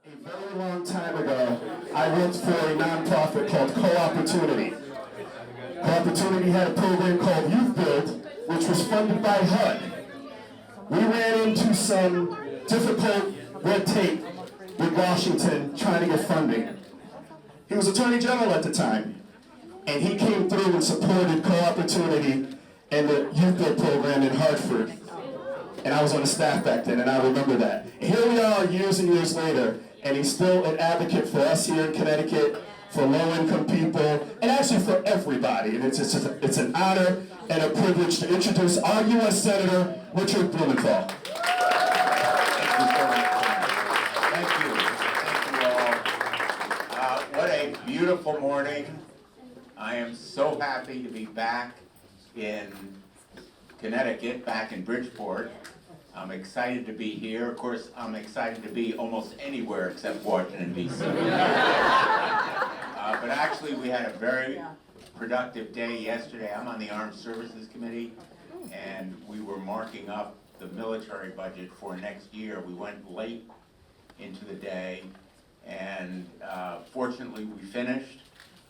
A very long time ago, I worked for a nonprofit called Co-Opportunity. Co-Opportunity had a program called Youth Build, which was funded by HUD. We ran into some difficult red tape with Washington trying to get funding. He was Attorney General at the time, and he came through and supported Co-Opportunity and the Youth Build program in Hartford. And I was on the staff back then, and I remember that. And here we are years and years later, and he's still an advocate for us here in Connecticut, for low-income people, and actually for everybody. And it's an honor and a privilege to introduce our U.S. Senator, Richard Blumenthal. Thank you. Thank you all. What a beautiful morning. I am so happy to be back in Connecticut, back in Bridgeport. I'm excited to be here. Of course, I'm excited to be almost anywhere except Washington, D.C. But actually, we had a very productive day yesterday. I'm on the Armed Services Committee, and we were marking up the military budget for next year. We went late into the day, and fortunately, we finished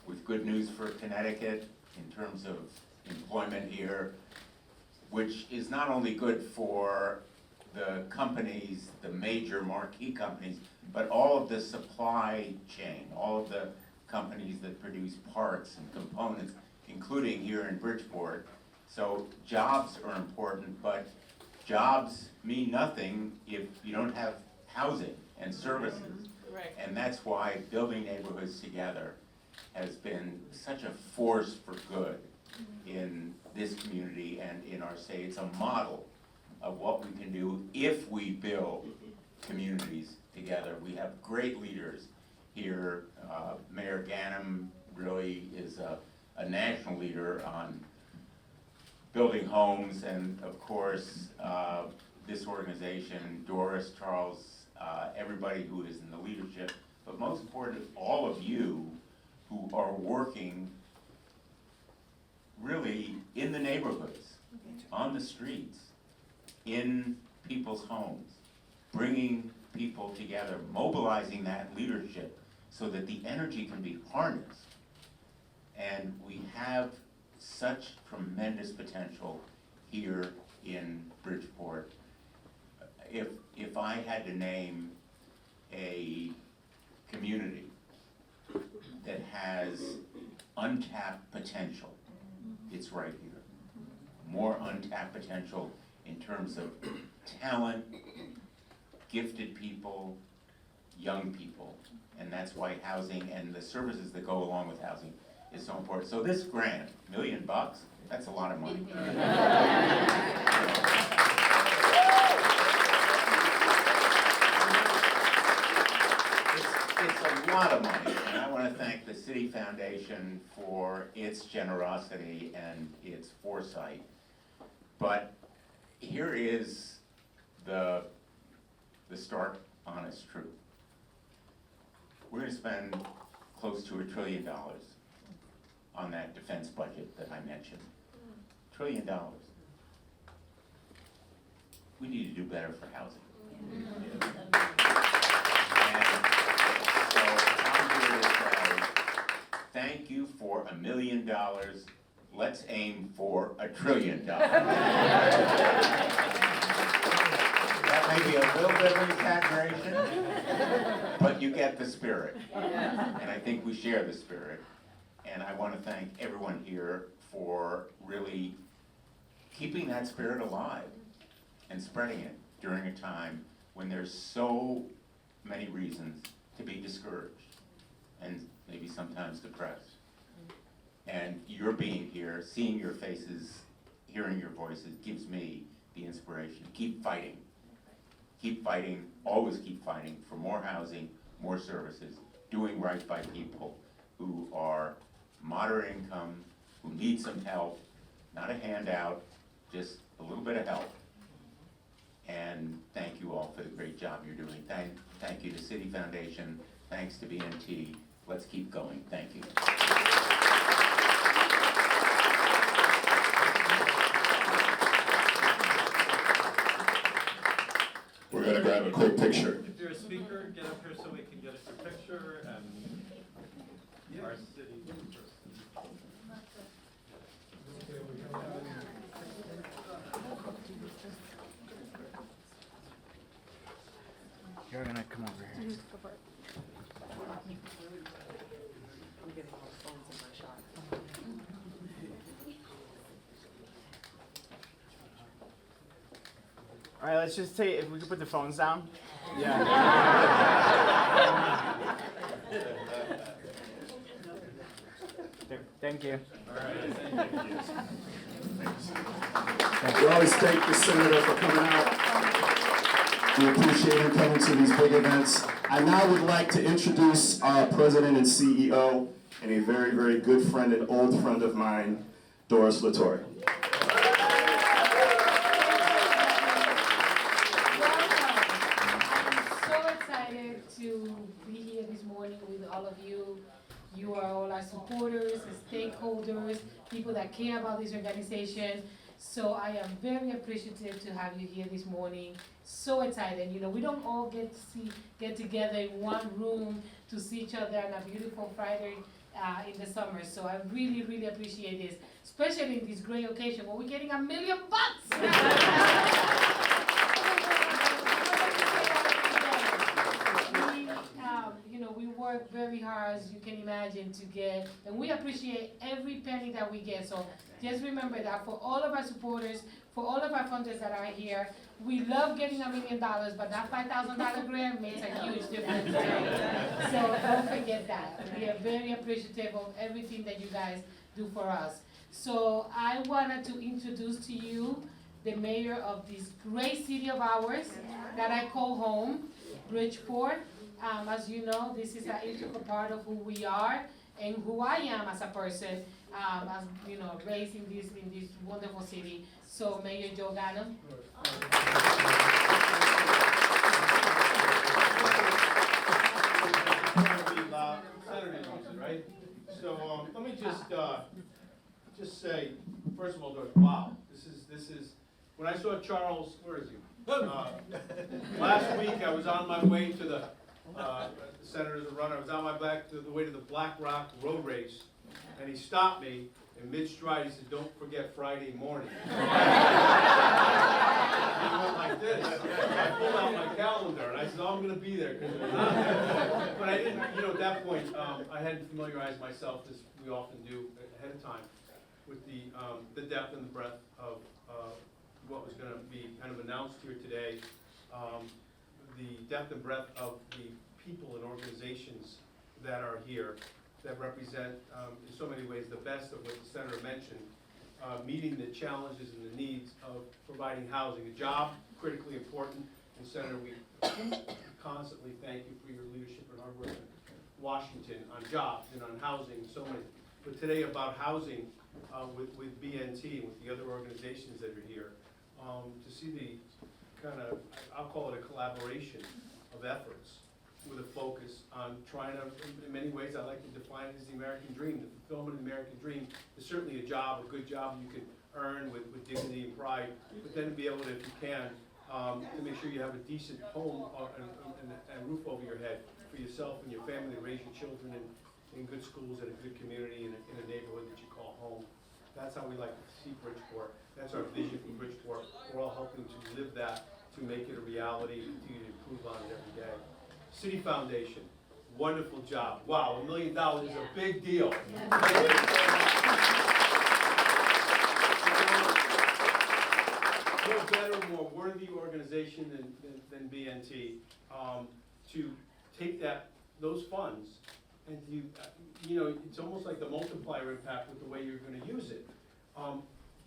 with good news for Connecticut in terms of employment here, which is not only good for the companies, the major marquee companies, but all of the supply chain, all of the companies that produce parts and components, including here in Bridgeport. So jobs are important, but jobs mean nothing if you don't have housing and services. Right. And that's why building neighborhoods together has been such a force for good in this community and in our state. It's a model of what we can do if we build communities together. We have great leaders here. Mayor Ganim really is a national leader on building homes, and of course, this organization, Doris, Charles, everybody who is in the leadership, but most important, all of you who are working really in the neighborhoods, on the streets, in people's homes, bringing people together, mobilizing that leadership so that the energy can be harnessed. And we have such tremendous potential here in Bridgeport. If I had to name a community that has untapped potential, it's right here. More untapped potential in terms of talent, gifted people, young people. And that's why housing and the services that go along with housing is so important. So this grant, $1 million, that's a lot of money. It's a lot of money, and I want to thank the Citi Foundation for its generosity and its foresight. But here is the stark, honest truth. We're going to spend close to $1 trillion on that defense budget that I mentioned. $1 trillion. We need to do better for housing. And so I'm here to say thank you for $1 million. Let's aim for $1 trillion. That may be a little bit of an exaggeration, but you get the spirit. And I think we share the spirit. And I want to thank everyone here for really keeping that spirit alive and spreading it during a time when there's so many reasons to be discouraged and maybe sometimes depressed. And your being here, seeing your faces, hearing your voices gives me the inspiration. Keep fighting. Keep fighting, always keep fighting for more housing, more services, doing right by people who are moderate income, who need some help, not a handout, just a little bit of help. And thank you all for the great job you're doing. Thank you to Citi Foundation, thanks to BNT. Let's keep going, thank you. We're going to grab a quick picture. If you're a speaker, get up here so we can get us your picture and our city person. You're gonna come over here. I'm getting all the phones in my shot. All right, let's just take, if we could put the phones down. Yeah. Thank you. We always thank the Senator for coming out. We appreciate him coming to these big events. I now would like to introduce our President and CEO and a very, very good friend and old friend of mine, Doris Latore. To be here this morning with all of you. You are all our supporters, stakeholders, people that care about this organization. So I am very appreciative to have you here this morning. So excited. You know, we don't all get together in one room to see each other on a beautiful Friday in the summer. So I really, really appreciate this, especially in this great occasion where we're getting $1 million. You know, we work very hard, as you can imagine, to get, and we appreciate every penny that we get. So just remember that for all of our supporters, for all of our funders that are here, we love getting $1 million, but that $5,000 grant makes a huge difference. So don't forget that. We are very appreciative of everything that you guys do for us. So I wanted to introduce to you the mayor of this great city of ours that I call home, Bridgeport. As you know, this is an integral part of who we are and who I am as a person, as you know, raised in this wonderful city. So, Mayor Joe Gallum. Saturday announcement, right? So let me just say, first of all, Doris, wow, this is. When I saw Charles, where is he? Last week I was on my way to the Senator's runner. I was on my back to the way to the Black Rock road race, and he stopped me in mid-stride. He said, "Don't forget Friday morning." He went like this. I pulled out my calendar, and I said, "Oh, I'm going to be there," because it was on there. But I didn't, you know, at that point, I hadn't familiarized myself, as we often do ahead of time, with the depth and the breadth of what was going to be kind of announced here today. The depth and breadth of the people and organizations that are here that represent, in so many ways, the best of what the Senator mentioned, meeting the challenges and the needs of providing housing. A job, critically important, and Senator, we constantly thank you for your leadership and hard work in Washington on jobs and on housing and so many. But today about housing with BNT and with the other organizations that are here, to see the kind of, I'll call it a collaboration of efforts with a focus on trying to, in many ways, I like to define it as the American dream. The fulfillment of the American dream is certainly a job, a good job you can earn with dignity and pride, but then to be able to, if you can, to make sure you have a decent home and roof over your head for yourself and your family, to raise your children in good schools and a good community in a neighborhood that you call home. That's how we like to see Bridgeport. That's our vision for Bridgeport. We're all helping to live that, to make it a reality, and continue to improve on it every day. Citi Foundation, wonderful job. Wow, $1 million is a big deal. No better, more worthy organization than BNT to take those funds and you know, it's almost like the multiplier impact with the way you're going to use it.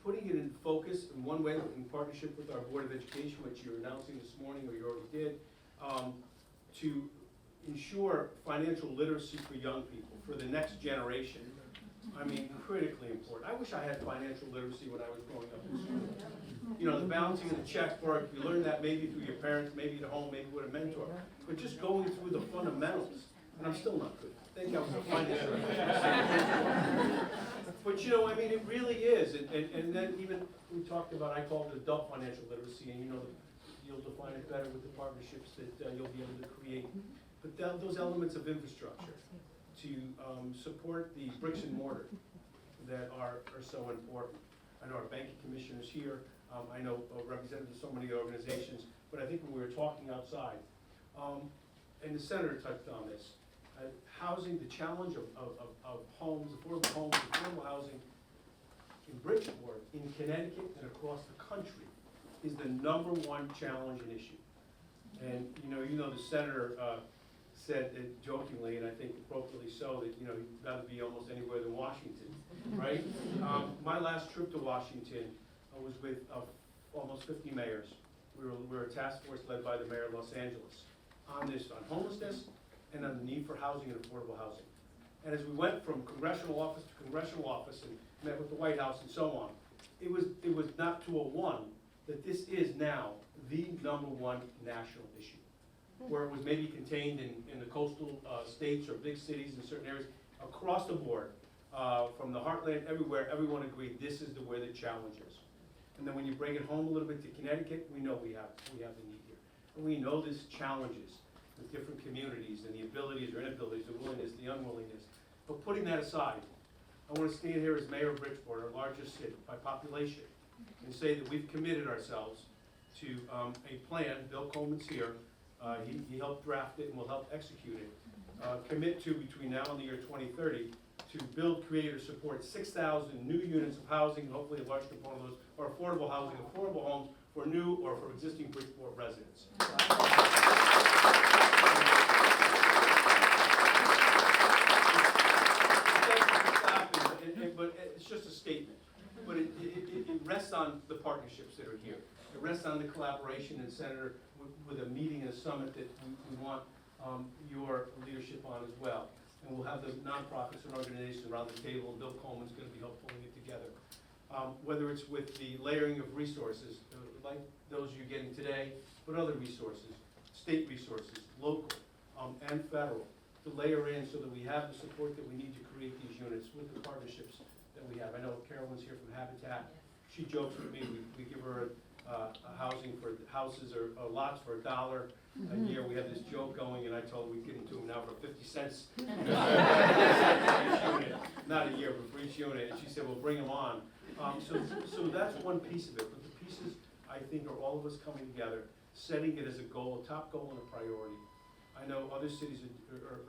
Putting it in focus in one way, in partnership with our Board of Education, which you're announcing this morning, or you already did, to ensure financial literacy for young people, for the next generation. I mean, critically important. I wish I had financial literacy when I was growing up in school. You know, the balancing of the checkbook, you learn that maybe through your parents, maybe at home, maybe with a mentor. But just going through the fundamentals, and I'm still not good. I think I was a financial. But you know, I mean, it really is. And then even we talked about, I call it adult financial literacy, and you know, you'll define it better with the partnerships that you'll be able to create. But those elements of infrastructure to support the bricks and mortar that are so important. I know our banking commissioner's here. I know representatives of so many organizations, but I think when we were talking outside, and the senator touched on this, housing, the challenge of homes, affordable housing in Bridgeport, in Connecticut, and across the country is the #1 challenge and issue. And you know the senator said it jokingly, and I think appropriately so, that he'd rather be almost anywhere than Washington, right? My last trip to Washington was with almost 50 mayors. We were a task force led by the mayor of Los Angeles on homelessness and on the need for housing and affordable housing. And as we went from congressional office to congressional office and met with the White House and so on, it was not 201 that this is now the #1 national issue. Where it was maybe contained in the coastal states or big cities in certain areas, across the board, from the heartland, everywhere, everyone agreed this is where the challenge is. And then when you bring it home a little bit to Connecticut, we know we have the need here. And we know there's challenges with different communities and the abilities or inabilities, the willingness, the unwillingness. But putting that aside, I want to stand here as mayor of Bridgeport, our largest city by population, and say that we've committed ourselves to a plan. Bill Coleman's here. He helped draft it and will help execute it. Commit to, between now and the year 2030, to build, create, or support 6,000 new units of housing, and hopefully a large component of those are affordable housing, affordable homes for new or for existing Bridgeport residents. But it's just a statement. But it rests on the partnerships that are here. It rests on the collaboration, and Senator, with a meeting and a summit that we want your leadership on as well. And we'll have the nonprofits and organizations around the table, and Bill Coleman's going to be helping pulling it together. Whether it's with the layering of resources, like those you're getting today, but other resources, state resources, local and federal, to layer in so that we have the support that we need to create these units with the partnerships that we have. I know Carolyn's here from Habitat. She jokes with me, we give her housing for houses or lots for $1 a year. We have this joke going, and I told her we'd give them to them now for 50 cents. Not a year, but for each unit. And she said, well, bring them on. So that's one piece of it. But the pieces, I think, are all of us coming together, setting it as a goal, a top goal and a priority. I know other cities are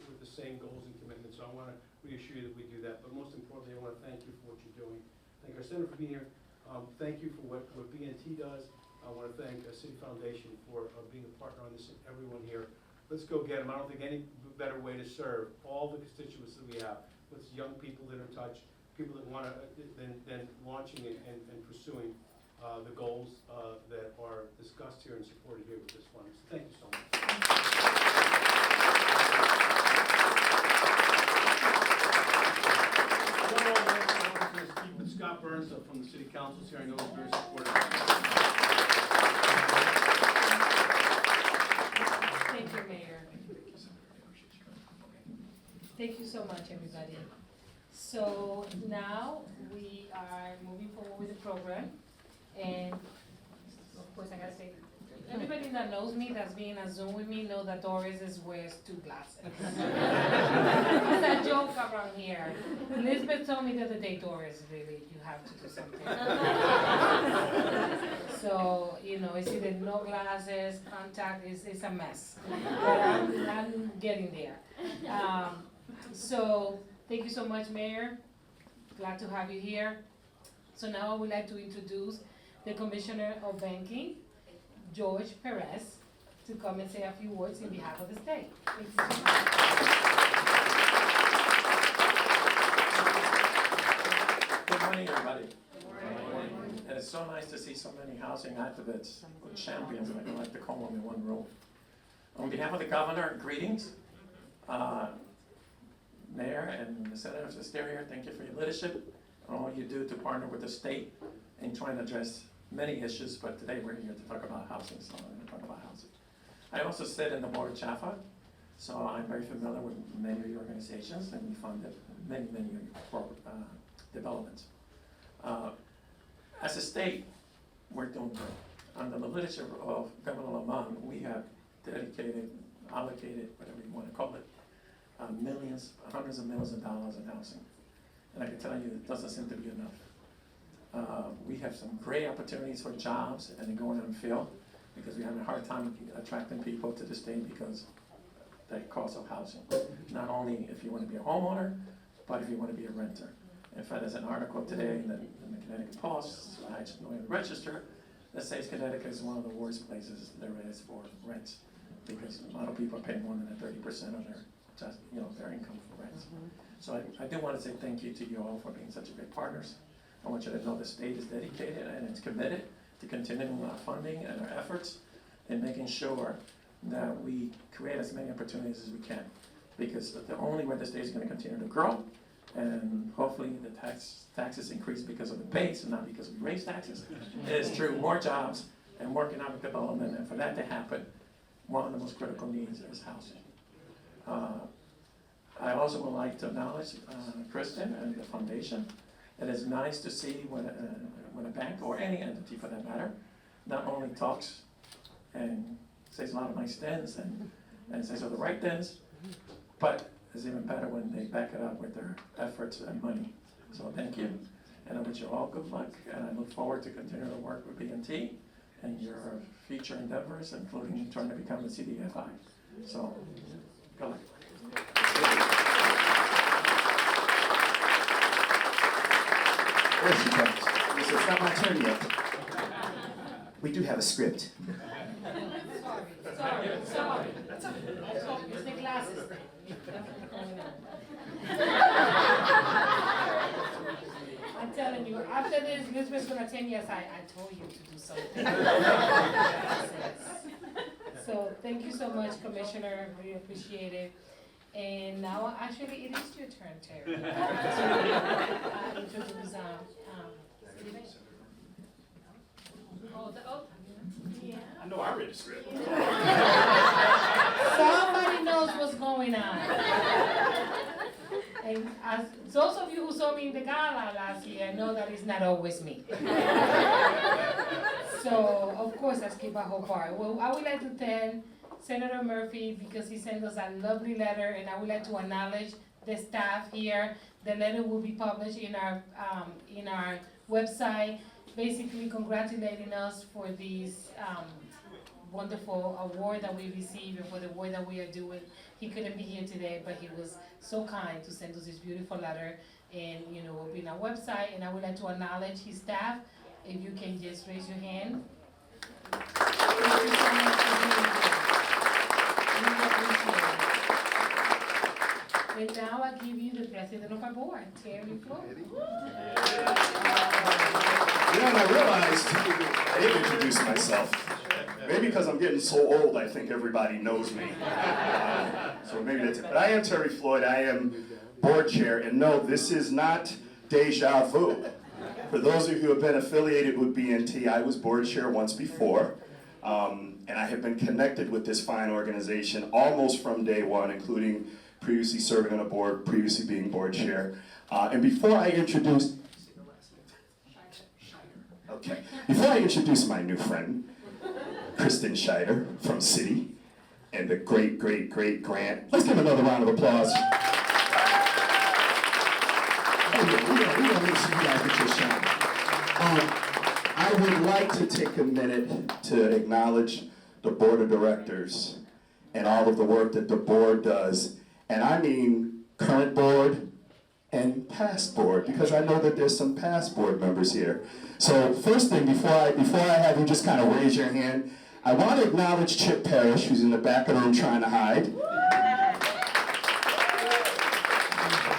with the same goals and commitments, so I want to reassure you that we do that. But most importantly, I want to thank you for what you're doing. Thank our Senator for being here. Thank you for what BNT does. I want to thank Citi Foundation for being a partner on this, and everyone here. Let's go get them. I don't think any better way to serve all the constituents that we have, with young people that are touched, people that want to, than launching and pursuing the goals that are discussed here and supported here with this fund. So thank you so much. Scott Burns from the City Council here. I know he's very supportive. Thank you, Mayor. Thank you so much, everybody. So now we are moving forward with the program, and of course I gotta say, everybody that knows me, that's being on Zoom with me, know that Doris wears 2 glasses. It's a joke around here. Elizabeth told me the other day, Doris, really, you have to do something. So, it's either no glasses, contact, it's a mess. But I'm getting there. So, thank you so much, Mayor. Glad to have you here. So now I would like to introduce the Commissioner of Banking, George Perez, to come and say a few words in behalf of the state. Thank you so much. Good morning, everybody. And it's so nice to see so many housing activists, champions, and I like to call them in one room. On behalf of the governor, greetings. Mayor and the senators that are here, thank you for your leadership and all you do to partner with the state in trying to address many issues, but today we're here to talk about housing, so I'm going to talk about housing. I also sit in the board of CHAFA, so I'm very familiar with many of your organizations, and we funded many developments. As a state, we're doing good. under the leadership of Governor Lamont, we have dedicated, allocated, whatever you want to call it, millions, hundreds of millions of dollars in housing. And I can tell you, it doesn't seem to be enough. We have some great opportunities for jobs and going out and field, because we're having a hard time attracting people to the state because of the cost of housing. Not only if you want to be a homeowner, but if you want to be a renter. In fact, there's an article today in the Connecticut Post, I just know in the Register, that says Connecticut is one of the worst places there is for rents, because a lot of people are paying more than 30% of their income for rents. So I do want to say thank you to you all for being such great partners. I want you to know the state is dedicated and it's committed to continuing our funding and our efforts in making sure that we create as many opportunities as we can, because the only way the state is going to continue to grow, and hopefully the taxes increase because of the base and not because we raise taxes, is through more jobs and more economic development. And for that to happen, one of the most critical needs is housing. I also would like to acknowledge Kristen and the foundation. It is nice to see when a bank, or any entity for that matter, not only talks and says a lot of nice things and says all the right things, but it's even better when they back it up with their efforts and money. So thank you, and I wish you all good luck, and I look forward to continuing to work with B&T and your future endeavors, including trying to become the CDFI. So, good luck. There she comes. So it's not my turn yet. We do have a script. Sorry. It's the glasses. I'm telling you, after this was gonna 10 years, I told you to do something. So thank you so much, Commissioner, really appreciate it. And now, actually, it is your turn, Terry. To introduce, I know I read the script. somebody knows what's going on. And as those of you who saw me in the gala last year know that it's not always me. So, of course, let's keep a whole part. Well, I would like to thank Senator Murphy because he sent us a lovely letter, and I would like to acknowledge the staff here. The letter will be published in our website, basically congratulating us for this wonderful award that we received and for the work that we are doing. He couldn't be here today, but he was so kind to send us this beautiful letter, and will be on our website. And I would like to acknowledge his staff. If you can just raise your hand. Thank you so much for being here. Really appreciate it. And now I give you the president of our board, Terry Flo. And I realized I didn't introduce myself. Maybe because I'm getting so old, I think everybody knows me. So maybe that's it. But I am Terry Floyd. I am board chair. And no, this is not deja vu. For those of you who have been affiliated with B&T, I was board chair once before. And I have been connected with this fine organization almost from day one, including previously serving on a board, previously being board chair. And before I introduce my new friend, Kristen Scheider from Citi, and the great Grant. Let's give another round of applause. We're gonna make sure you guys get your shine. I would like to take a minute to acknowledge the board of directors and all of the work that the board does. And I mean current board and past board, because I know that there's some past board members here. So first thing, before I have you just kind of raise your hand, I want to acknowledge Chip Parrish, who's in the back of the room trying to hide.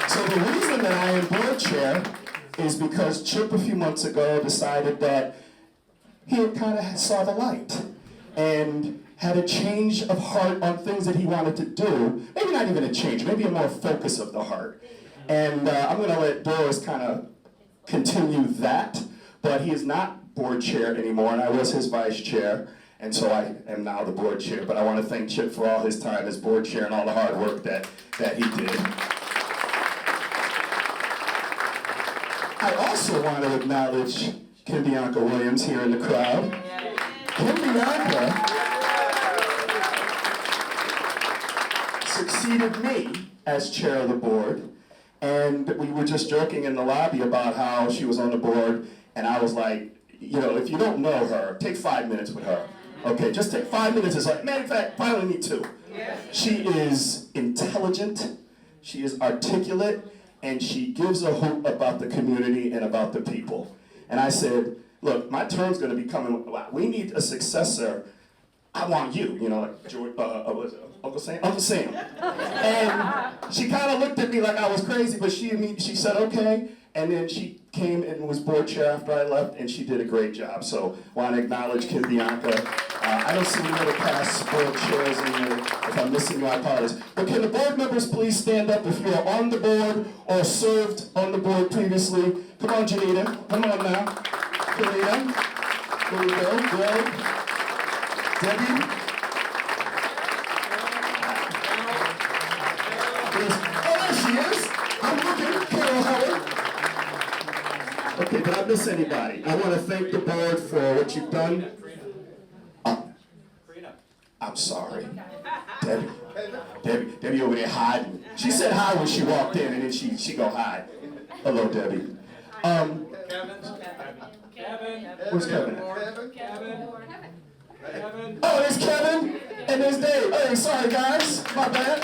So the reason that I am board chair is because Chip a few months ago decided that he had kind of saw the light and had a change of heart on things that he wanted to do. Maybe not even a change, maybe a more focus of the heart. And I'm going to let Doris kind of continue that, but he is not board chair anymore, and I was his vice chair, and so I am now the board chair. But I want to thank Chip for all his time as board chair and all the hard work that he did. I also want to acknowledge Kim Bianca Williams here in the crowd. Kim Bianca succeeded me as chair of the board, and we were just joking in the lobby about how she was on the board, and I was like, you know, if you don't know her, take 5 minutes with her. Okay, just take 5 minutes. It's like, matter of fact, probably need 2. She is intelligent, she is articulate, and she gives a hoot about the community and about the people. And I said, look, my turn's gonna be coming, we need a successor. I want you, you know, like George, what was it, Uncle Sam? Uncle Sam. And she kind of looked at me like I was crazy, but she said, okay. And then she came and was board chair after I left, and she did a great job. So want to acknowledge Kim Bianca. I don't see any other past board chairs in here. If I'm missing you, I apologize. But can the board members please stand up if you are on the board or served on the board previously? Come on, Janita. Come on now. Janita. There we go. Greg. Debbie. Oh, there she is. I'm looking. Carol Howard. Okay, did I miss anybody? I want to thank the board for what you've done. I'm sorry. Debbie over there hiding. She said hi when she walked in, and then she go hide. Hello, Debbie. Where's Kevin? Oh, there's Kevin, and there's Dave. Hey, sorry guys, my bad.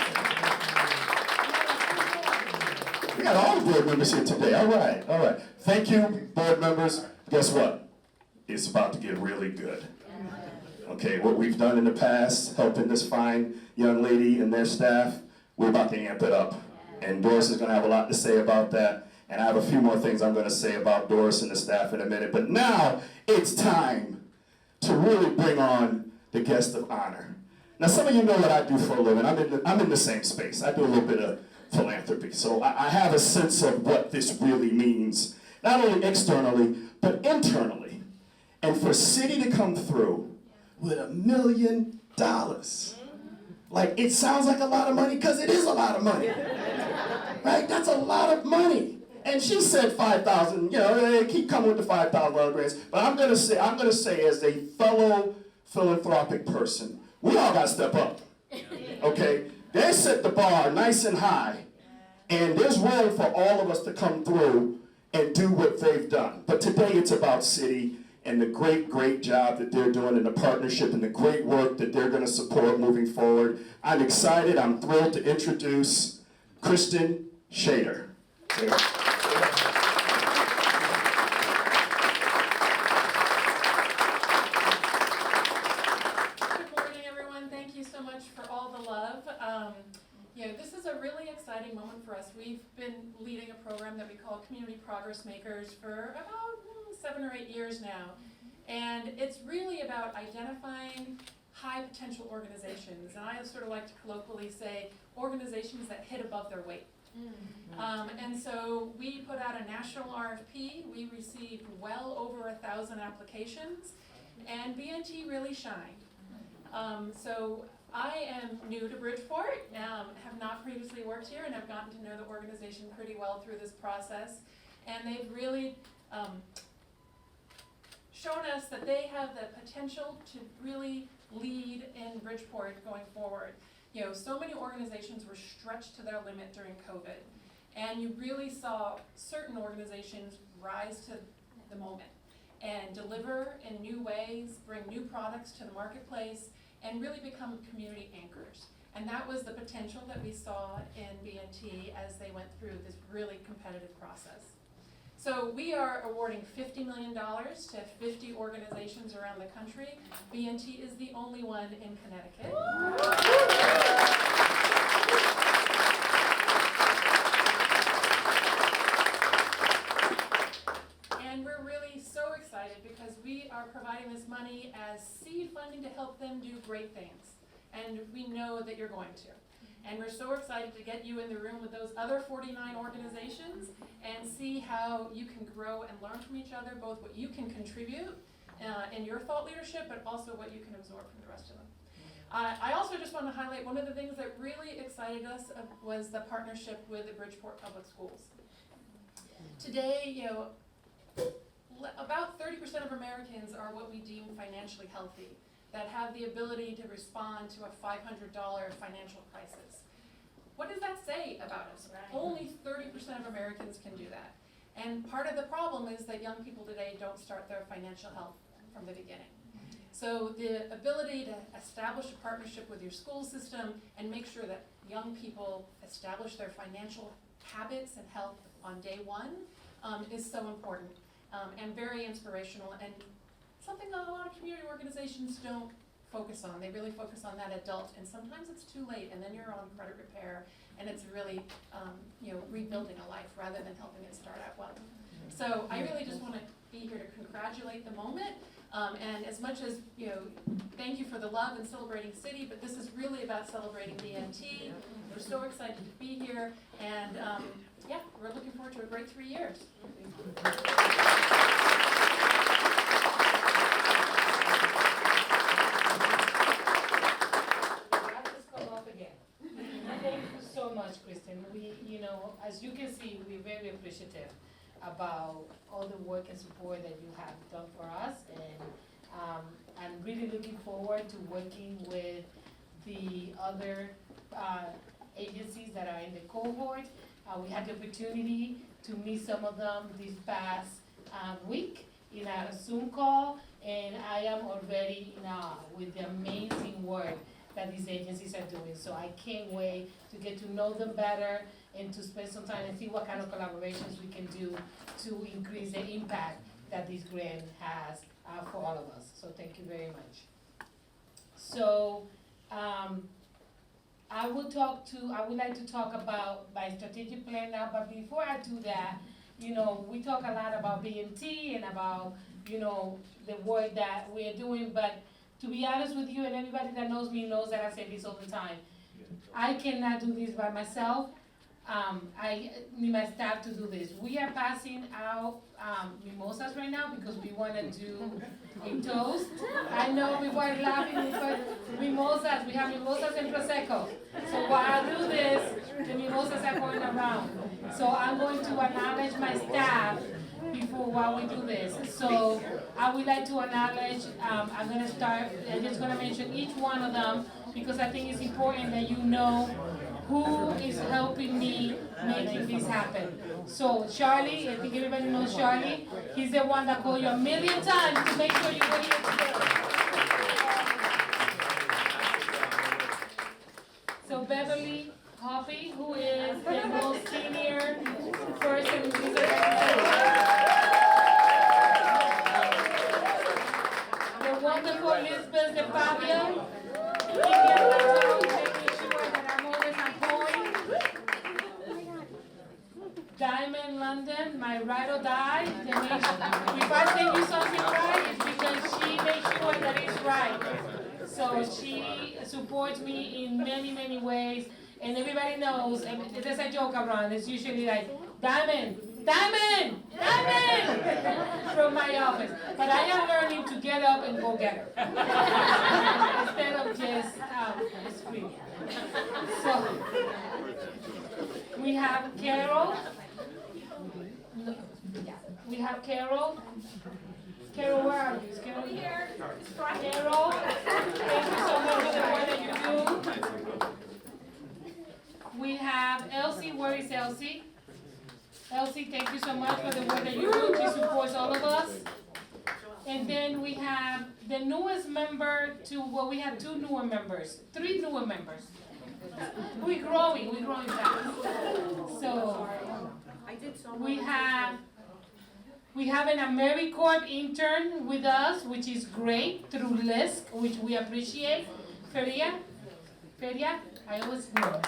We got all the board members here today. All right. Thank you, board members. Guess what? It's about to get really good. Okay, what we've done in the past, helping this fine young lady and their staff, we're about to amp it up. And Doris is going to have a lot to say about that. And I have a few more things I'm going to say about Doris and the staff in a minute. But now it's time to really bring on the guest of honor. Now, some of you know what I do for a living. I'm in the same space. I do a little bit of philanthropy. So I have a sense of what this really means, not only externally, but internally. And for Citi to come through with $1 million, like, it sounds like a lot of money because it is a lot of money, right? That's a lot of money. And she said 5,000. You know, they keep coming with the $5,000 grants. But I'm gonna say, as a fellow philanthropic person, we all got to step up. Okay, they set the bar nice and high, and there's room for all of us to come through and do what they've done. But today it's about Citi and the great job that they're doing in the partnership and the great work that they're going to support moving forward. I'm excited. I'm thrilled to introduce Kristen Shader. Good morning, everyone. Thank you so much for all the love. This is a really exciting moment for us. We've been leading a program that we call Community Progress Makers for about 7 or 8 years now. And it's really about identifying high potential organizations. And I sort of like to colloquially say organizations that hit above their weight. And so we put out a national RFP. We received well over 1,000 applications, and BNT really shined. So I am new to Bridgeport, have not previously worked here, and have gotten to know the organization pretty well through this process. And they've really shown us that they have the potential to really lead in Bridgeport going forward. You know, so many organizations were stretched to their limit during COVID, and you really saw certain organizations rise to the moment and deliver in new ways, bring new products to the marketplace, and really become community anchors. And that was the potential that we saw in BNT as they went through this really competitive process. So we are awarding $50 million to 50 organizations around the country. BNT is the only one in Connecticut. And we're really so excited because we are providing this money as seed funding to help them do great things. And we know that you're going to. And we're so excited to get you in the room with those other 49 organizations and see how you can grow and learn from each other, both what you can contribute in your thought leadership, but also what you can absorb from the rest of them. I also just want to highlight one of the things that really excited us was the partnership with the Bridgeport Public Schools. Today, about 30% of Americans are what we deem financially healthy, that have the ability to respond to a $500 financial crisis. What does that say about us? Only 30% of Americans can do that. And part of the problem is that young people today don't start their financial health from the beginning. So the ability to establish a partnership with your school system and make sure that young people establish their financial habits and health on day one is so important and very inspirational, and something that a lot of community organizations don't focus on. They really focus on that adult, and sometimes it's too late, and then you're on credit repair, and it's really rebuilding a life rather than helping it start out well. So I really just want to be here to congratulate the moment, and as much as, thank you for the love and celebrating Citi, but this is really about celebrating DNT. We're so excited to be here, and yeah, we're looking forward to a great 3 years. Thank you so much, Kristen. We, as you can see, we're very appreciative about all the work and support that you have done for us, and I'm really looking forward to working with the other agencies that are in the cohort. We had the opportunity to meet some of them this past week in a Zoom call, and I am already in awe with the amazing work that these agencies are doing. So I can't wait to get to know them better and to spend some time and see what kind of collaborations we can do to increase the impact that this grant has for all of us. So thank you very much. So I would like to talk about my strategic plan now, but before I do that, we talk a lot about BMT and about, the work that we're doing, but to be honest with you, and anybody that knows me knows that I say this all the time, I cannot do this by myself. I need my staff to do this. We are passing out mimosas right now because we want to do a toast. I know people are laughing because mimosas, we have mimosas and Prosecco. So while I do this, the mimosas are going around. So I'm going to acknowledge my staff while we do this. So I would like to acknowledge, I'm just going to mention each one of them because I think it's important that you know who is helping me making this happen. So Charlie, I think everybody knows Charlie. He's the one that called you 1,000,000 times to make sure you were here today. So Beverly Hoppy, who is the most senior person in this organization. The wonderful Elizabeth de Fabio. Diamond London, my ride or die. If I tell you something right, it's because she makes sure that it's right. So she supports me in many, many ways. And everybody knows, and there's a joke around, it's usually like, Diamond, Diamond, Diamond, from my office. But I am learning to get up and go get her. Instead of just screaming. So, we have Carol. We have Carol. Carol, where are you? Is Carol here? Carol, thank you so much for the work that you do. We have Elsie. Where is Elsie? Elsie, thank you so much for the work that you do. She supports all of us. And then we have the newest member we have three newer members. We're growing fast. So we have an AmeriCorps intern with us, which is great, through LISC, which we appreciate. Feria, I always know.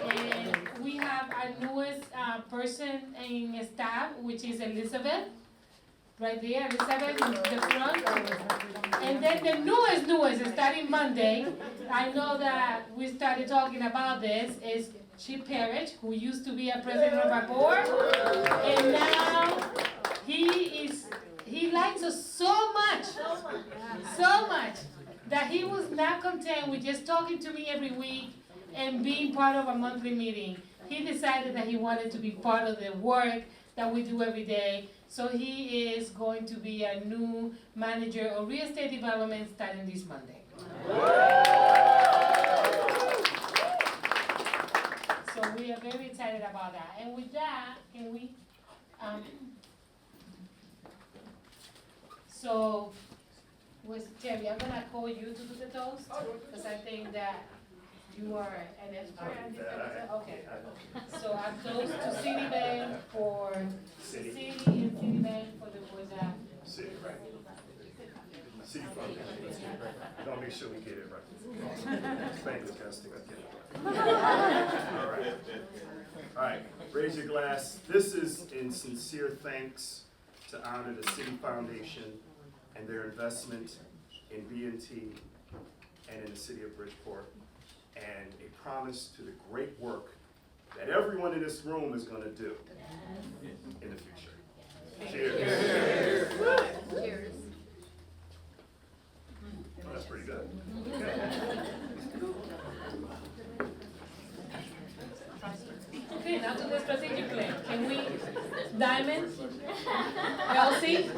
And we have our newest person in staff, which is Elizabeth. Right there, Elizabeth in the front. And then the newest, starting Monday, I know that we started talking about this, is Chip Parrish, who used to be a president of our board. And now he likes us so much, that he was not content with just talking to me every week and being part of a monthly meeting. He decided that he wanted to be part of the work that we do every day So he is going to be a new manager of real estate development starting this Monday. So we are very excited about that. And with that, can we, so, Terry, I'm gonna call you to do the toast, because I think that you are an expert at this kind of stuff. Okay. So I toast to Citibank for Citi and Citibank for the boys that. Citi, right. Citi Foundation. I'll make sure we get it right. Bankers gotta stick together. All right. All right, raise your glass. This is in sincere thanks to honor the Citi Foundation and their investment in B&T and in the city of Bridgeport, and a promise to the great work that everyone in this room is going to do in the future. Cheers. Cheers. Oh, that's pretty good. Okay, now to the strategic plan. Can we, Diamond? Elsie?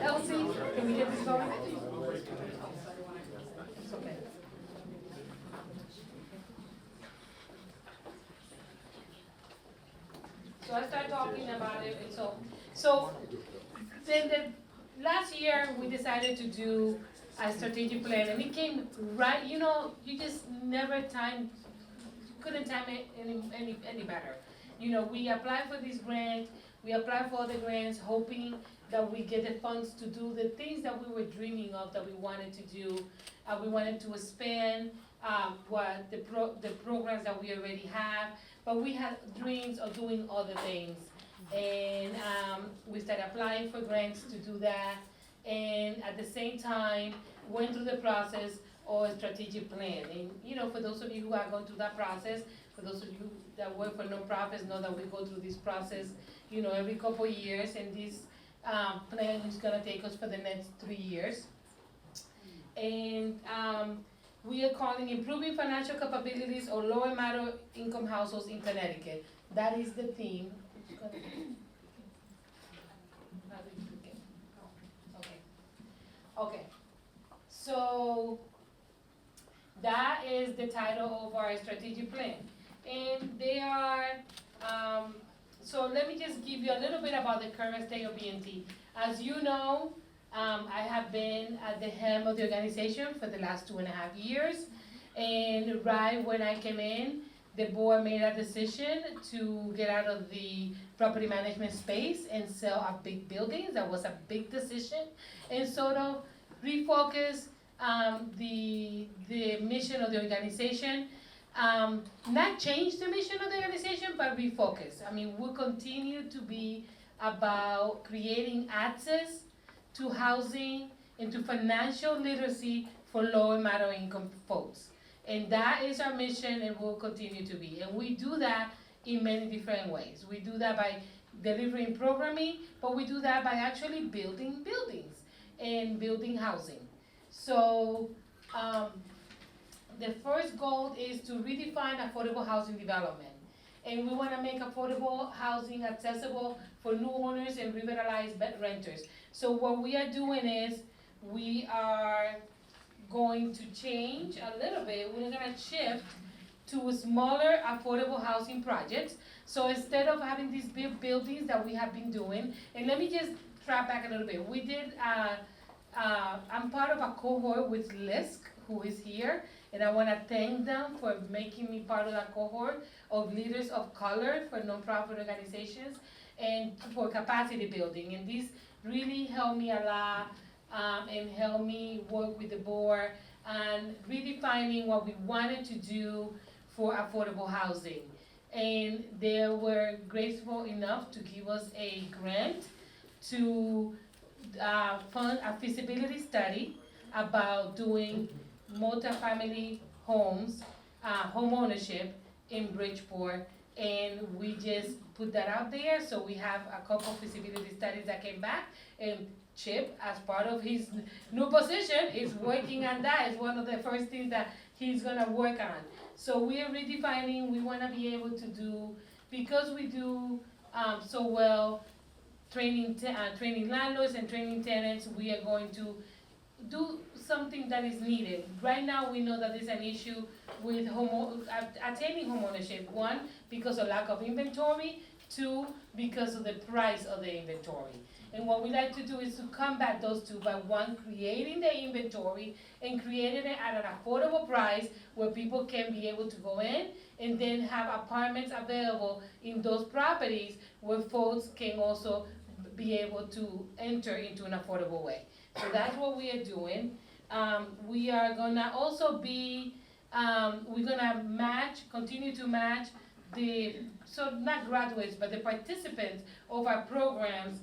Elsie, can we get this going? Okay. So I start talking about it, and so then the last year we decided to do a strategic plan, and it came right, you know, you just never couldn't time it any better. You know, we applied for this grant, we applied for other grants, hoping that we get the funds to do the things that we were dreaming of, that we wanted to do. We wanted to expand what the programs that we already have, but we had dreams of doing other things. And we started applying for grants to do that, and at the same time, went through the process or a strategic plan. And you know, for those of you who are going through that process, for those of you that work for nonprofits, know that we go through this process, you know, every couple of years, and this plan is gonna take us for the next 3 years. And we are calling Improving Financial Capabilities of Low and Moderate Income Households in Connecticut. That is the theme. Okay. So that is the title of our strategic plan. And they are, so let me just give you a little bit about the current state of B&T. As you know, I have been at the helm of the organization for the last 2.5 years. And right when I came in, the board made a decision to get out of the property management space and sell our big buildings. That was a big decision. And sort of refocus the mission of the organization. Not change the mission of the organization, but refocus. I mean, we'll continue to be about creating access to housing and to financial literacy for low and moderate income folks. And that is our mission, and will continue to be. And we do that in many different ways. We do that by delivering programming, but we do that by actually building buildings and building housing. So the first goal is to redefine affordable housing development. And we want to make affordable housing accessible for new owners and revitalize renters. So what we are doing is we are going to change a little bit. We're going to shift to smaller affordable housing projects. So instead of having these big buildings that we have been doing, and let me just track back a little bit. We did, I'm part of a cohort with LISC, who is here, and I want to thank them for making me part of that cohort of leaders of color for nonprofit organizations and for capacity building. And this really helped me a lot and helped me work with the board and redefining what we wanted to do for affordable housing. And they were graceful enough to give us a grant to fund a feasibility study about doing multifamily homes, home ownership in Bridgeport, and we just put that out there. So we have a couple feasibility studies that came back, and Chip, as part of his new position, is working on that. It's one of the first things that he's gonna work on. So we are redefining, we wanna be able to do, because we do so well training landlords and training tenants. We are going to do something that is needed. Right now, we know that there's an issue with attaining homeownership. One, because of lack of inventory. Two, because of the price of the inventory. And what we like to do is to combat those two by one, creating the inventory and creating it at an affordable price where people can be able to go in and then have apartments available in those properties where folks can also be able to enter into an affordable way. So that's what we are doing. We are gonna also be, we're gonna continue to match so not graduates, but the participants of our programs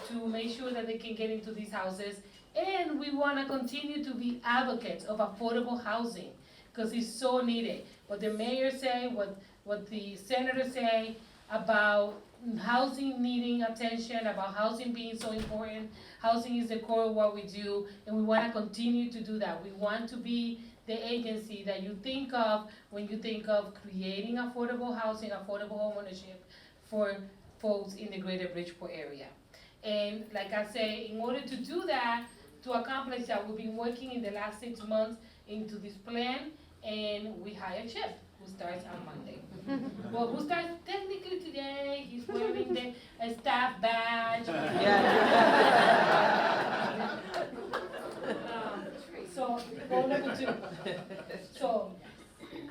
to make sure that they can get into these houses. And we wanna continue to be advocates of affordable housing, because it's so needed. What the mayor say, what the senators say about housing needing attention, about housing being so important. Housing is the core of what we do, and we wanna continue to do that. We want to be the agency that you think of when you think of creating affordable housing, affordable homeownership for folks in the greater Bridgeport area. And like I say, in order to do that, to accomplish that, we've been working in the last 6 months into this plan, and we hired Chip, who starts on Monday. Well, who starts technically today, he's wearing the staff badge. So, goal number 2. So,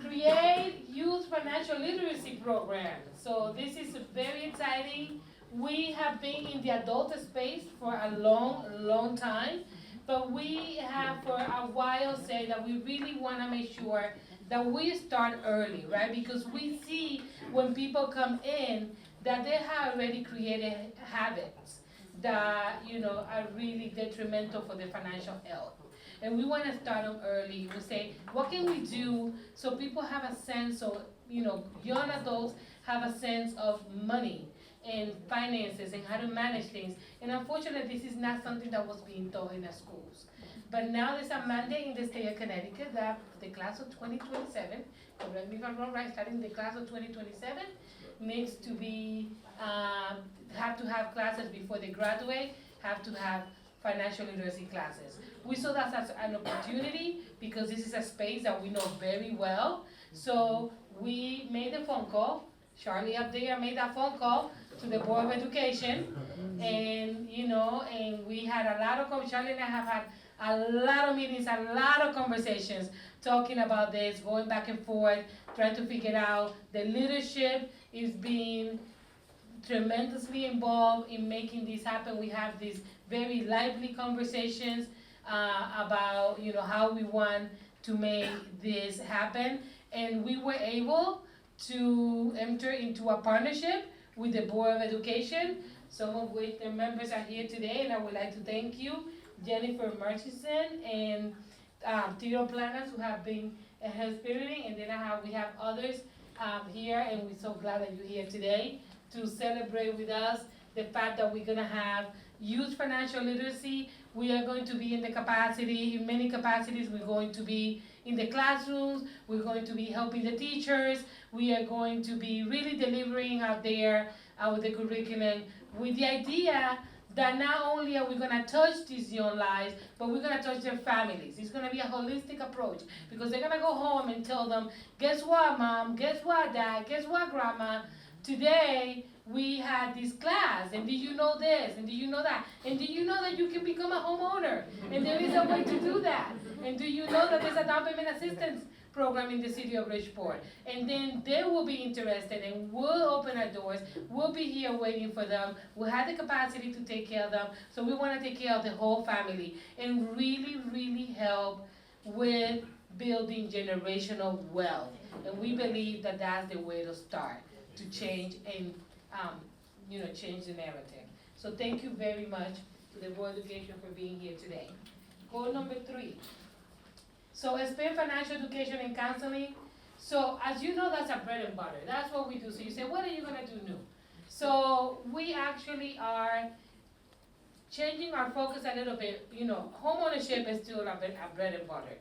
create youth financial literacy program. So this is very exciting. We have been in the adult space for a long time, but we have for a while said that we really want to make sure that we start early, right? Because we see when people come in that they have already created habits that, are really detrimental for their financial health. And we want to start them early. We say, what can we do so people have a sense of, young adults have a sense of money and finances and how to manage things. And unfortunately, this is not something that was being taught in the schools. But now there's a mandate in the state of Connecticut that the class of 2027, correct me if I'm wrong, right, starting the class of 2027, needs to be, have to have classes before they graduate, have to have financial literacy classes. We saw that as an opportunity because this is a space that we know very well. So we made a phone call. Charlie up there made that phone call to the Board of Education, and and we had a lot of Charlie and I have had a lot of meetings, a lot of conversations talking about this, going back and forth, trying to figure out. The leadership is being tremendously involved in making this happen. We have these very lively conversations about how we want to make this happen, and we were able to enter into a partnership with the Board of Education, some of which the members are here today, and I would like to thank you, Jennifer Murchison and Tito Planas, who have been spearheading, and then we have others here, and we're so glad that you're here today to celebrate with us the fact that we're gonna have youth financial literacy. We are going to be in many capacities. We're going to be in the classrooms, we're going to be helping the teachers, we are going to be really delivering out there with the curriculum with the idea that not only are we gonna touch these young lives, but we're gonna touch their families. It's gonna be a holistic approach because they're gonna go home and tell them, guess what, Mom, guess what, Dad, guess what, Grandma, today we had this class, and did you know this, and did you know that, and do you know that you can become a homeowner, and there is a way to do that, and do you know that there's a down payment assistance program in the city of Bridgeport, and then they will be interested, and we'll open our doors, we'll be here waiting for them, we'll have the capacity to take care of them, so we want to take care of the whole family, and really help with building generational wealth, and we believe that that's the way to start, to change and change the narrative. So thank you very much to the Board of Education for being here today. Goal number 3. So expand financial education and counseling. So as you know, that's our bread and butter. That's what we do. So you say, what are you gonna do new? So we actually are changing our focus a little bit. Home ownership is still our bread and butter.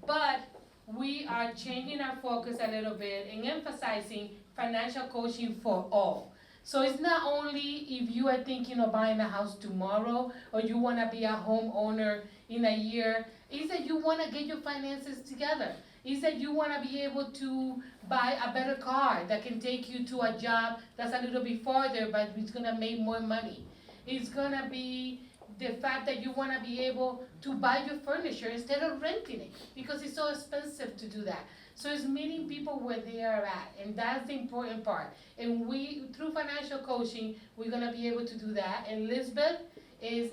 But we are changing our focus a little bit and emphasizing financial coaching for all. So it's not only if you are thinking of buying a house tomorrow or you want to be a homeowner in a year, it's that you want to get your finances together. It's that you want to be able to buy a better car that can take you to a job that's a little bit farther, but it's going to make more money. It's going to be the fact that you want to be able to buy your furniture instead of renting it, because it's so expensive to do that. So it's meeting people where they are at, and that's the important part. And we, through financial coaching, we're going to be able to do that. And Lisbeth is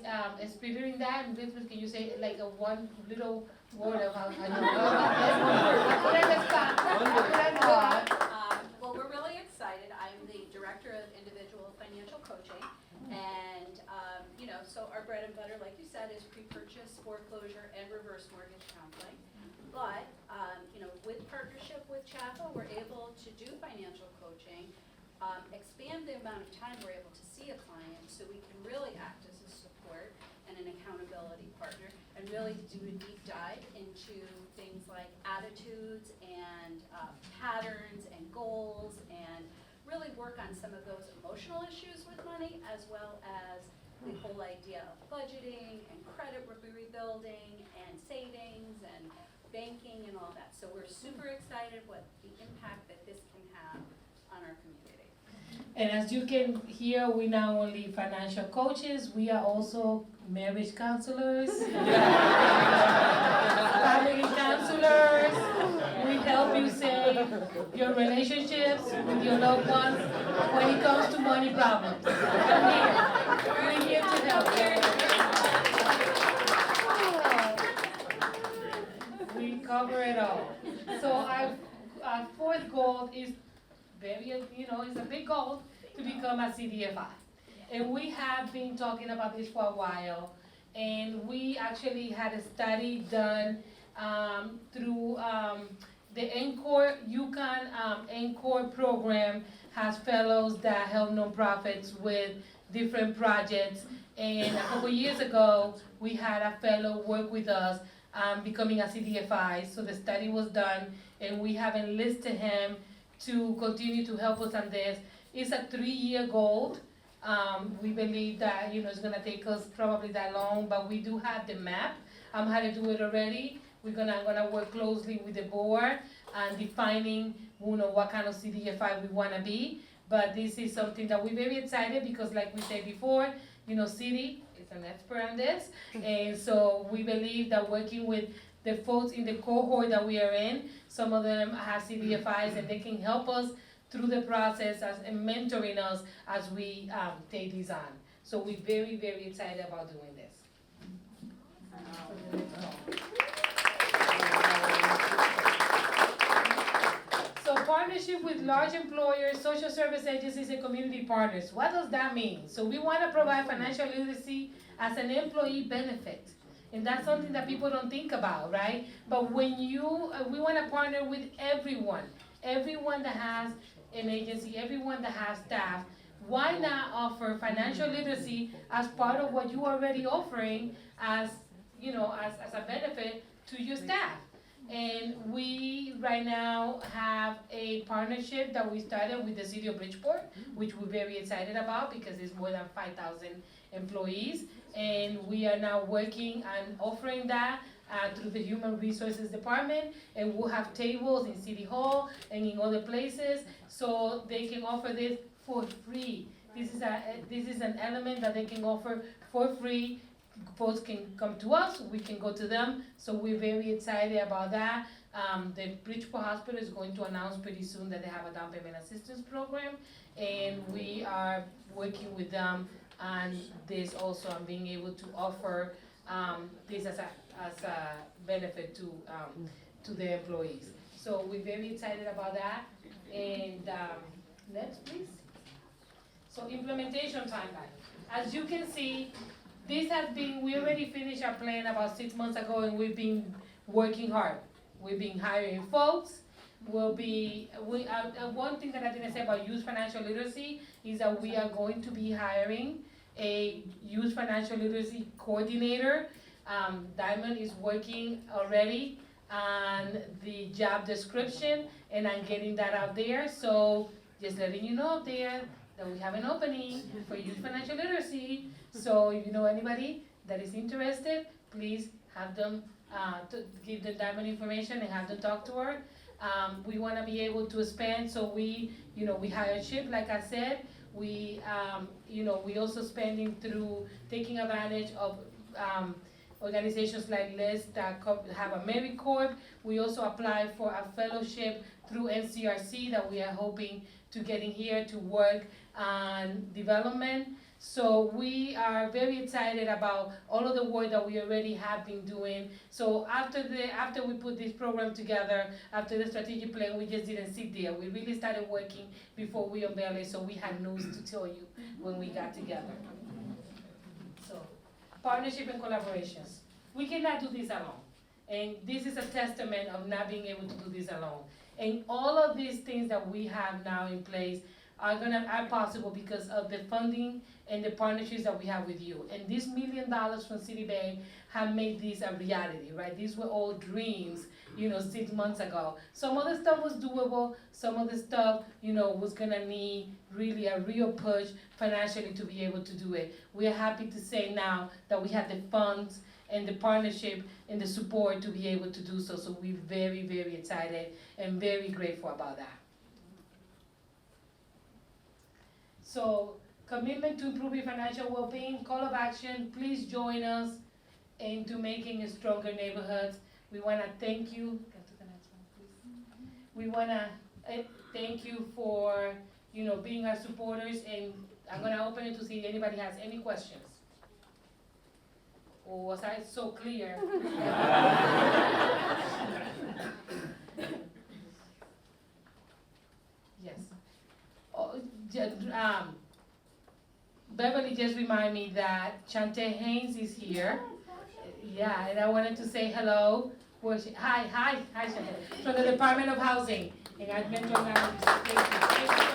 spearheading that. And Lisbeth, can you say like a one little word of how I know? Well, we're really excited. I'm the Director of Individual Financial Coaching. And, so our bread and butter, like you said, is pre-purchase, foreclosure, and reverse mortgage counseling. But, with partnership with CHAFA, we're able to do financial coaching, expand the amount of time we're able to see a client so we can really act as a support and an accountability partner and really do a deep dive into things like attitudes and patterns and goals and really work on some of those emotional issues with money, as well as the whole idea of budgeting and credit rebuilding and savings and banking and all that. So we're super excited what the impact that this can have on our community. And as you can hear, we're not only financial coaches, we are also marriage counselors, family counselors. We help you save your relationships with your loved ones when it comes to money problems. We're here to help you. We cover it all. So our fourth goal is it's a big goal to become a CDFI. And we have been talking about this for a while. And we actually had a study done through the UConn NCORE program has fellows that help nonprofits with different projects. And a couple years ago, we had a fellow work with us becoming a CDFI. So the study was done, and we have enlisted him to continue to help us on this. It's a 3-year goal. We believe that it's going to take us probably that long, but we do have the map how to do it already. We're gonna work closely with the board and defining what kind of CDFI we want to be. But this is something that we're very excited because, like we said before, Citi is an expert on this, and so we believe that working with the folks in the cohort that we are in, some of them have CDFIs and they can help us through the process and mentoring us as we take these on. So we're very, very excited about doing this. So partnership with large employers, social service agencies, and community partners. What does that mean? So we want to provide financial literacy as an employee benefit. And that's something that people don't think about, right? But when we want to partner with everyone that has an agency, everyone that has staff. Why not offer financial literacy as part of what you're already offering as a benefit to your staff? And we right now have a partnership that we started with the City of Bridgeport, which we're very excited about because it's more than 5,000 employees. And we are now working on offering that through the Human Resources Department, and we'll have tables in City Hall and in other places, so they can offer this for free. This is an element that they can offer for free. Folks can come to us, we can go to them, so we're very excited about that. The Bridgeport Hospital is going to announce pretty soon that they have a down payment assistance program, and we are working with them on this also, and being able to offer this as a benefit to the employees. So we're very excited about that. And next, please. So implementation timeline. As you can see, we already finished our plan about 6 months ago, and we've been working hard. We've been hiring folks. One thing that I didn't say about youth financial literacy is that we are going to be hiring a youth financial literacy coordinator. Diamond is working already on the job description and on getting that out there. So just letting you know there, that we have an opening for youth financial literacy. So if you know anybody that is interested, please have them, to give them diamond information and have them talk to her. We wanna be able to expand, so we hire Chip, like I said. We also spending through taking advantage of, organizations like this that have AmeriCorps. We also apply for a fellowship through NCRC that we are hoping to get in here to work on development. So we are very excited about all of the work that we already have been doing. So after we put this program together, after the strategic plan, we just didn't sit there. We really started working before we unveiled it, so we had news to tell you when we got together. So, partnership and collaborations. We cannot do this alone. And this is a testament of not being able to do this alone. And all of these things that we have now in place are possible because of the funding and the partnerships that we have with you. And this $1 million from Citibank have made this a reality, right? These were all dreams, 6 months ago. Some of the stuff was doable, some of the stuff, was gonna need really a real push financially to be able to do it. We are happy to say now that we have the funds and the partnership and the support to be able to do so. So we're very, very excited and very grateful about that. So, commitment to improving financial well-being, call of action, please join us into making stronger neighborhoods. We wanna thank you. Go to the next one, please. We wanna thank you for, being our supporters, and I'm gonna open it to see if anybody has any questions. Or was I so clear? Yes. Beverly just reminded me that Chante Haynes is here. Yeah, and I wanted to say hello. Hi, Chante. From the Department of Housing. And I meant to announce, thank you for being here.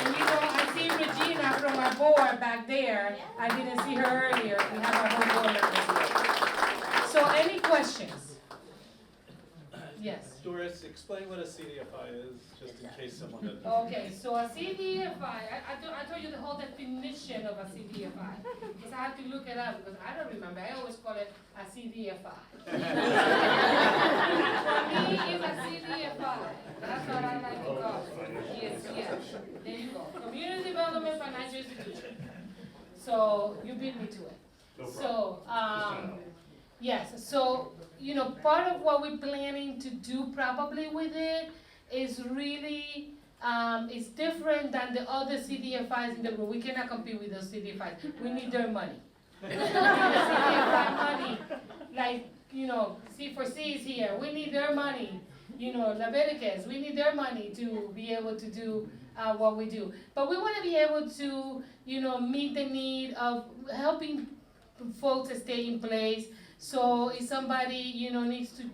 And I see Regina from our board back there. I didn't see her earlier. We have our whole board members here. So any questions? Yes. Doris, explain what a CDFI is, just in case someone doesn't. Okay, so a CDFI, I told you the whole definition of a CDFI, because I had to look it up, because I don't remember, I always call it a CDFI. For me, it's a CDFI, that's what I like to call it. Yes, there you go, Community Development Financial Institution. So, you beat me to it. No problem. So, yes, so, part of what we're planning to do probably with it is really, it's different than the other CDFIs in the room. We cannot compete with those CDFIs. We need their money. We need the CDFI money. Like, C4C is here. We need their money. Leviticus, we need their money to be able to do what we do. But we want to be able to, meet the need of helping folks stay in place. So if somebody, needs to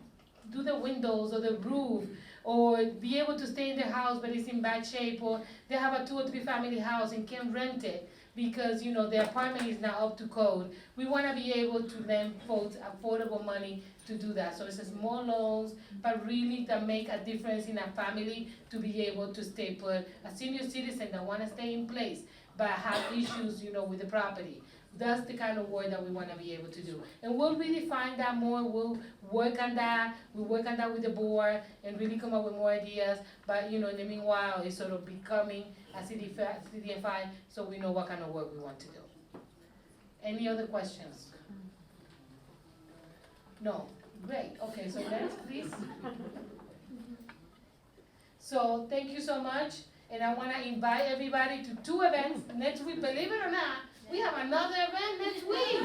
do the windows or the roof, or be able to stay in their house but it's in bad shape, or they have a 2 or 3 family house and can't rent it because, their apartment is not up to code, we want to be able to lend folks affordable money to do that. So it's a small loans, but really to make a difference in a family to be able to stay put. A senior citizen that want to stay in place but have issues, with the property. That's the kind of work that we want to be able to do. And we'll redefine that more. We'll work on that. We'll work on that with the board and really come up with more ideas. But, in the meanwhile, it's sort of becoming a CDFI, so we know what kind of work we want to do. Any other questions? No? Great. Okay, so next, please. So thank you so much. And I want to invite everybody to 2 events next week. Believe it or not, we have another event next week.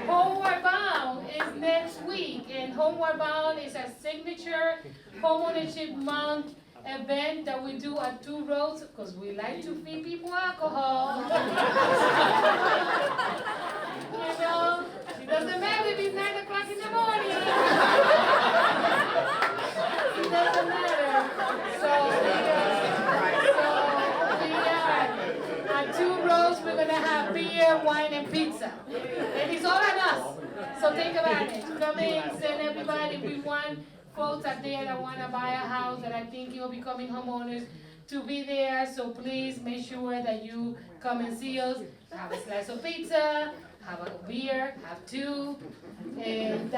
Homeward Bound is next week, and Homeward Bound is a signature homeownership month event that we do at 2 roads, because we like to feed people alcohol. It doesn't matter if it's 9 o'clock in the morning. It doesn't matter. At 2 roads, we're going to have beer, wine, and pizza. And it's all on us. So take advantage. Come in, send everybody. We want folks out there that want to buy a house that are thinking of becoming homeowners to be there, so please make sure that you come and see us. Have a slice of pizza, have a beer, have two. And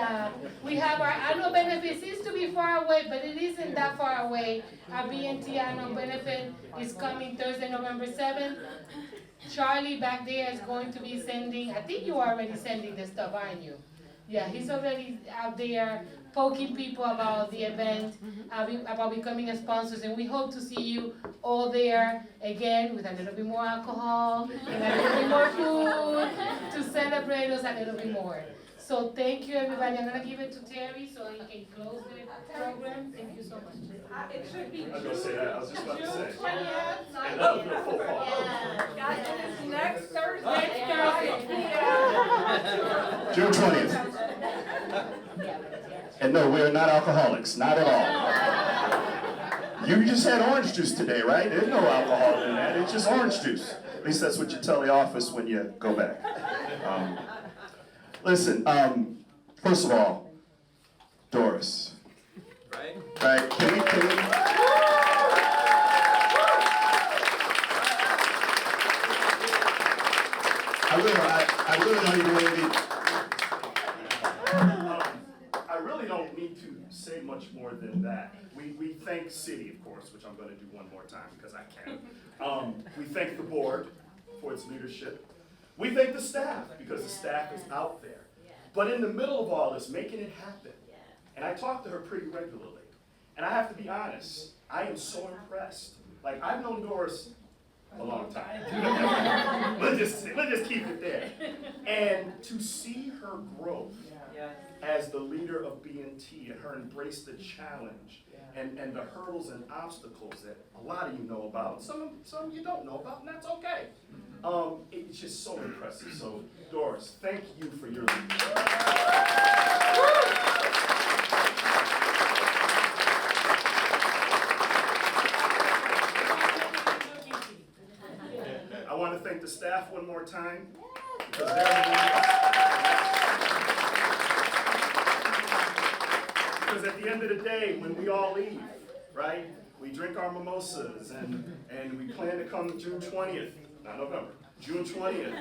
we have our annual benefit. It seems to be far away, but it isn't that far away. Our BNT annual benefit is coming Thursday, November 7th. Charlie back there is going to be sending, I think you are already sending the stuff, aren't you? Yeah, he's already out there poking people about the event, about becoming a sponsor, and we hope to see you all there again with a little bit more alcohol and a little bit more food to celebrate us a little bit more. So thank you, everybody. I'm gonna give it to Terry so he can close the program. Thank you so much. It should be I was gonna say that, I was just about to say. June 20th. And that'll be a full call. Guys, it's next Thursday. June 20th. And no, we are not alcoholics, not at all. You just had orange juice today, right? There's no alcohol in that, it's just orange juice. At least that's what you tell the office when you go back. Listen, first of all, Doris. Right? Right, can we? I really don't need to say much more than that. We thank Citi, of course, which I'm going to do one more time because I can. We thank the board for its leadership. We thank the staff because the staff is out there. But in the middle of all this, making it happen. And I talk to her pretty regularly. And I have to be honest, I am so impressed. Like, I've known Doris a long time. let's just keep it there. And to see her growth as the leader of BNT and her embrace the challenge and the hurdles and obstacles that a lot of you know about, some you don't know about, and that's okay. It's just so impressive. So, Doris, thank you for your leadership. I want to thank the staff one more time because because at the end of the day, when we all leave, right, we drink our mimosas and we plan to come June 20th, not November, June 20th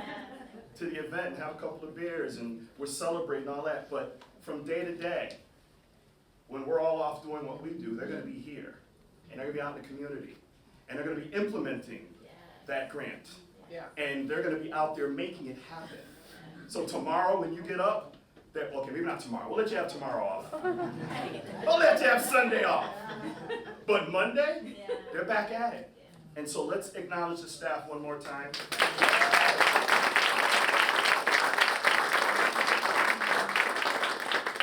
to the event and have a couple of beers and we're celebrating all that. But from day to day, when we're all off doing what we do, they're going to be here and they're going to be out in the community and they're going to be implementing that grant. And they're going to be out there making it happen. So tomorrow when you get up, okay, maybe not tomorrow. We'll let you have tomorrow off. We'll let you have Sunday off. But Monday, they're back at it. And so let's acknowledge the staff one more time.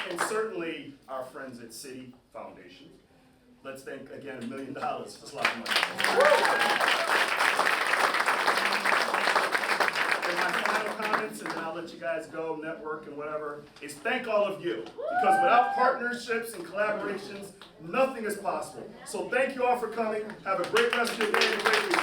And certainly our friends at Citi Foundation. Let's thank again $1 million. That's a lot of money. And my final comments, and then I'll let you guys go, network and whatever, is thank all of you. Because without partnerships and collaborations, nothing is possible. So thank you all for coming. Have a great rest of your day and a great week.